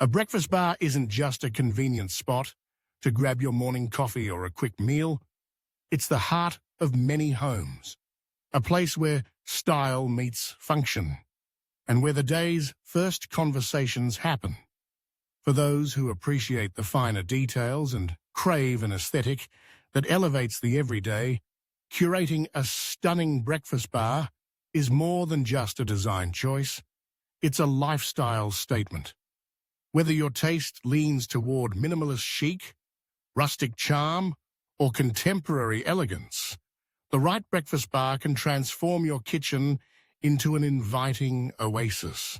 A breakfast bar isn't just a convenient spot to grab your morning coffee or a quick meal. It's the heart of many homes, a place where style meets function, and where the day's first conversations happen. For those who appreciate the finer details and crave an aesthetic that elevates the everyday, curating a stunning breakfast bar is more than just a design choice. It's a lifestyle statement. Whether your taste leans toward minimalist chic, rustic charm, or contemporary elegance, the right breakfast bar can transform your kitchen into an inviting oasis.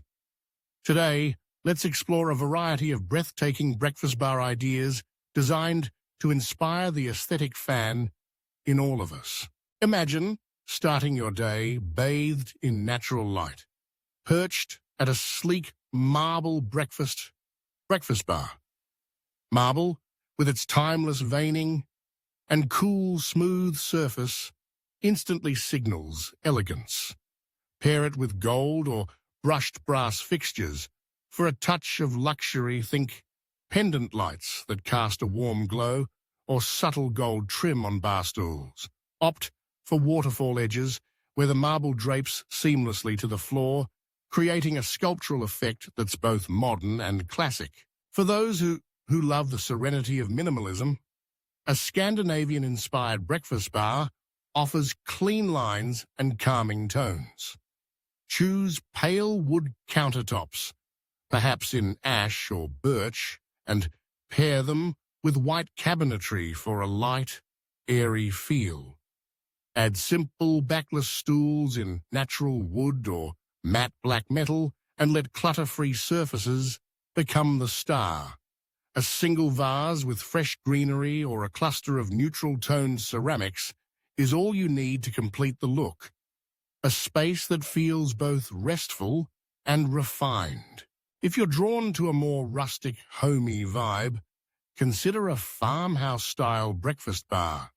Today, let's explore a variety of breathtaking breakfast bar ideas designed to inspire the aesthetic fan in all of us. Imagine starting your day bathed in natural light, perched at a sleek marble breakfast bar. Marble, with its timeless veining and cool, smooth surface, instantly signals elegance. Pair it with gold or brushed brass fixtures for a touch of luxury. Think pendant lights that cast a warm glow or subtle gold trim on bar stools. Opt for waterfall edges where the marble drapes seamlessly to the floor, creating a sculptural effect that's both modern and classic. For those who love the serenity of minimalism, a Scandinavian-inspired breakfast bar offers clean lines and calming tones. Choose pale wood countertops, perhaps in ash or birch, and pair them with white cabinetry for a light, airy feel. Add simple backless stools in natural wood or matte black metal and let clutter-free surfaces become the star. A single vase with fresh greenery or a cluster of neutral-toned ceramics is all you need to complete the look. A space that feels both restful and refined. If you're drawn to a more rustic, homey vibe, consider a farmhouse-style breakfast bar.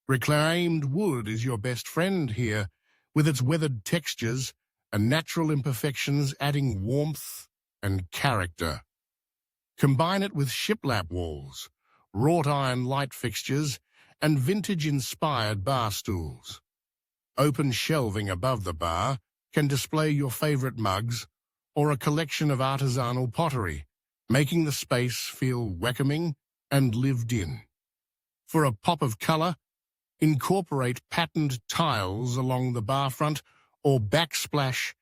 Reclaimed wood is your best friend here, with its weathered textures and natural imperfections adding warmth and character. Combine it with shiplap walls, wrought iron light fixtures, and vintage-inspired bar stools. Open shelving above the bar can display your favorite mugs or a collection of artisanal pottery, making the space feel welcoming and lived in. For a pop of color, incorporate patterned tiles along the bar front or backsplash.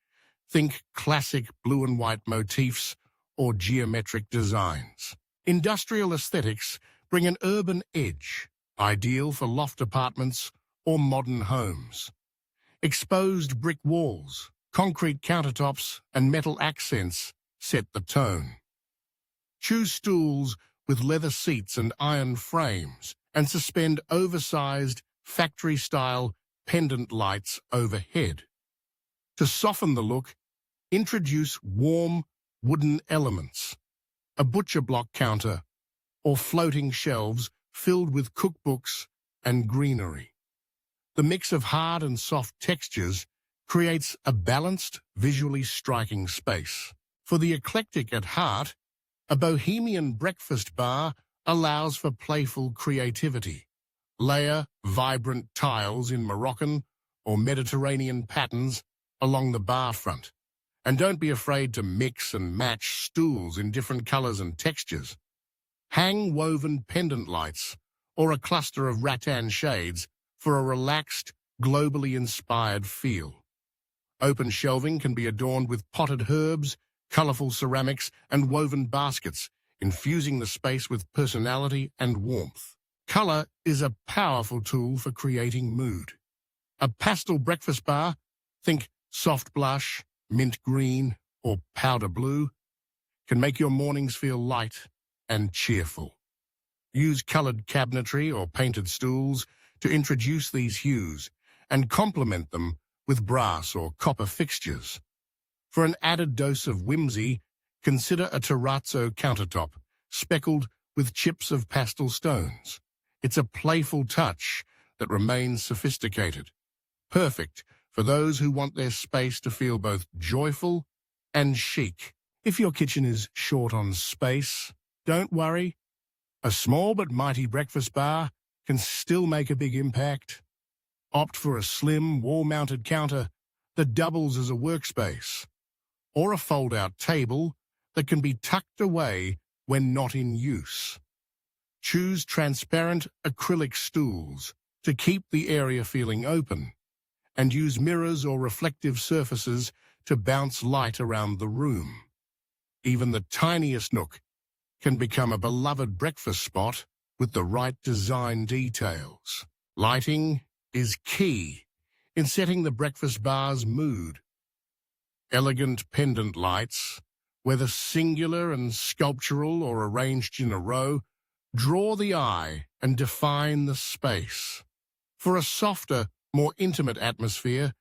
Think classic blue and white motifs or geometric designs. Industrial aesthetics bring an urban edge, ideal for loft apartments or modern homes. Exposed brick walls, concrete countertops, and metal accents set the tone. Choose stools with leather seats and iron frames, and suspend oversized, factory-style pendant lights overhead. To soften the look, introduce warm, wooden elements, a butcher block counter, or floating shelves filled with cookbooks and greenery. The mix of hard and soft textures creates a balanced, visually striking space. For the eclectic at heart, a bohemian breakfast bar allows for playful creativity. Layer vibrant tiles in Moroccan or Mediterranean patterns along the bar front. And don't be afraid to mix and match stools in different colors and textures. Hang woven pendant lights or a cluster of rattan shades for a relaxed, globally inspired feel. Open shelving can be adorned with potted herbs, colorful ceramics, and woven baskets, infusing the space with personality and warmth. Color is a powerful tool for creating mood. A pastel breakfast bar, think soft blush, mint green, or powder blue, can make your mornings feel light and cheerful. Use colored cabinetry or painted stools to introduce these hues and complement them with brass or copper fixtures. For an added dose of whimsy, consider a terrazzo countertop speckled with chips of pastel stones. It's a playful touch that remains sophisticated, perfect for those who want their space to feel both joyful and chic. If your kitchen is short on space, don't worry. A small but mighty breakfast bar can still make a big impact. Opt for a slim, wall-mounted counter that doubles as a workspace, or a fold-out table that can be tucked away when not in use. Choose transparent acrylic stools to keep the area feeling open, and use mirrors or reflective surfaces to bounce light around the room. Even the tiniest nook can become a beloved breakfast spot with the right design details. Lighting is key in setting the breakfast bar's mood. Elegant pendant lights, whether singular and sculptural or arranged in a row, draw the eye and define the space. For a softer, more intimate atmosphere,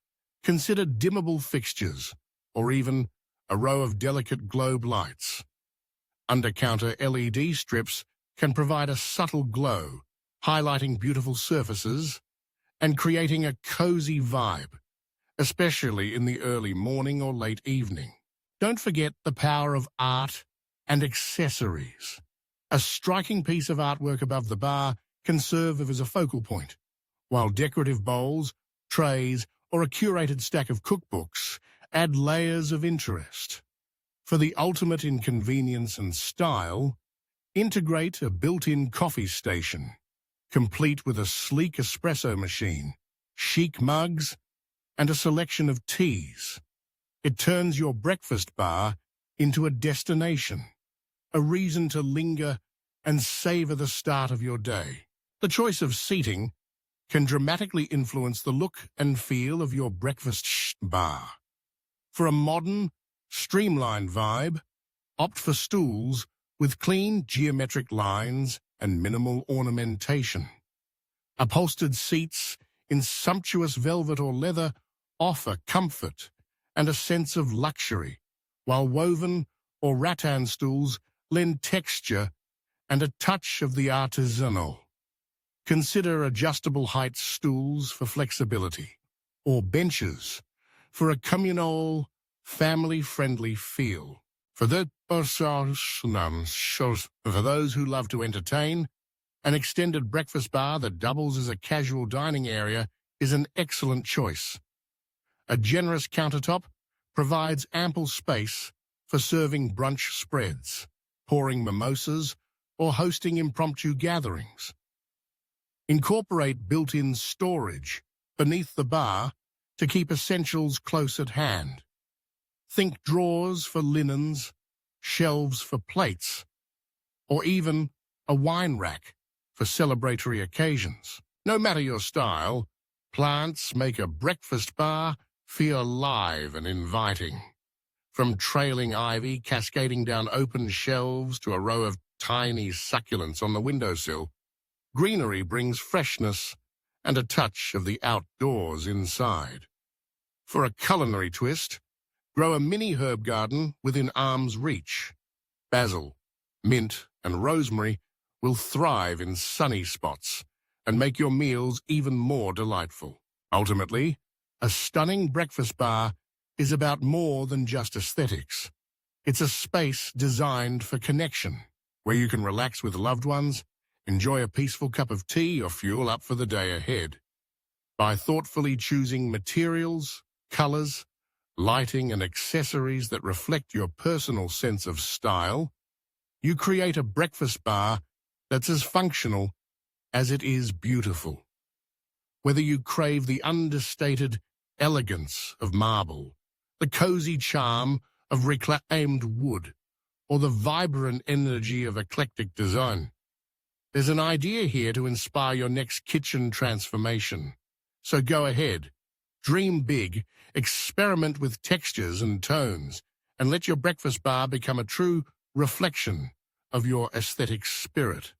consider dimmable fixtures or even a row of delicate globe lights. Under-counter LED strips can provide a subtle glow, highlighting beautiful surfaces and creating a cozy vibe, especially in the early morning or late evening. Don't forget the power of art and accessories. A striking piece of artwork above the bar can serve as a focal point, while decorative bowls, trays, or a curated stack of cookbooks add layers of interest. For the ultimate in convenience and style, integrate a built-in coffee station, complete with a sleek espresso machine, chic mugs, and a selection of teas. It turns your breakfast bar into a destination, a reason to linger and savor the start of your day. The choice of seating can dramatically influence the look and feel of your breakfast bar. For a modern, streamlined vibe, opt for stools with clean geometric lines and minimal ornamentation. Upholstered seats in sumptuous velvet or leather offer comfort and a sense of luxury, while woven or rattan stools lend texture and a touch of the artisanal. Consider adjustable height stools for flexibility, or benches for a communal, family-friendly feel. For those who love to entertain, an extended breakfast bar that doubles as a casual dining area is an excellent choice. A generous countertop provides ample space for serving brunch spreads, pouring mimosas, or hosting impromptu gatherings. Incorporate built-in storage beneath the bar to keep essentials close at hand. Think drawers for linens, shelves for plates, or even a wine rack for celebratory occasions. No matter your style, plants make a breakfast bar feel alive and inviting. From trailing ivy cascading down open shelves to a row of tiny succulents on the windowsill, greenery brings freshness and a touch of the outdoors inside. For a culinary twist, grow a mini herb garden within arm's reach. Basil, mint, and rosemary will thrive in sunny spots and make your meals even more delightful. Ultimately, a stunning breakfast bar is about more than just aesthetics. It's a space designed for connection, where you can relax with loved ones, enjoy a peaceful cup of tea, or fuel up for the day ahead. By thoughtfully choosing materials, colors, lighting, and accessories that reflect your personal sense of style, you create a breakfast bar that's as functional as it is beautiful. Whether you crave the understated elegance of marble, the cozy charm of reclaimed wood, or the vibrant energy of eclectic design, there's an idea here to inspire your next kitchen transformation. So go ahead, dream big, experiment with textures and tones, and let your breakfast bar become a true reflection of your aesthetic spirit.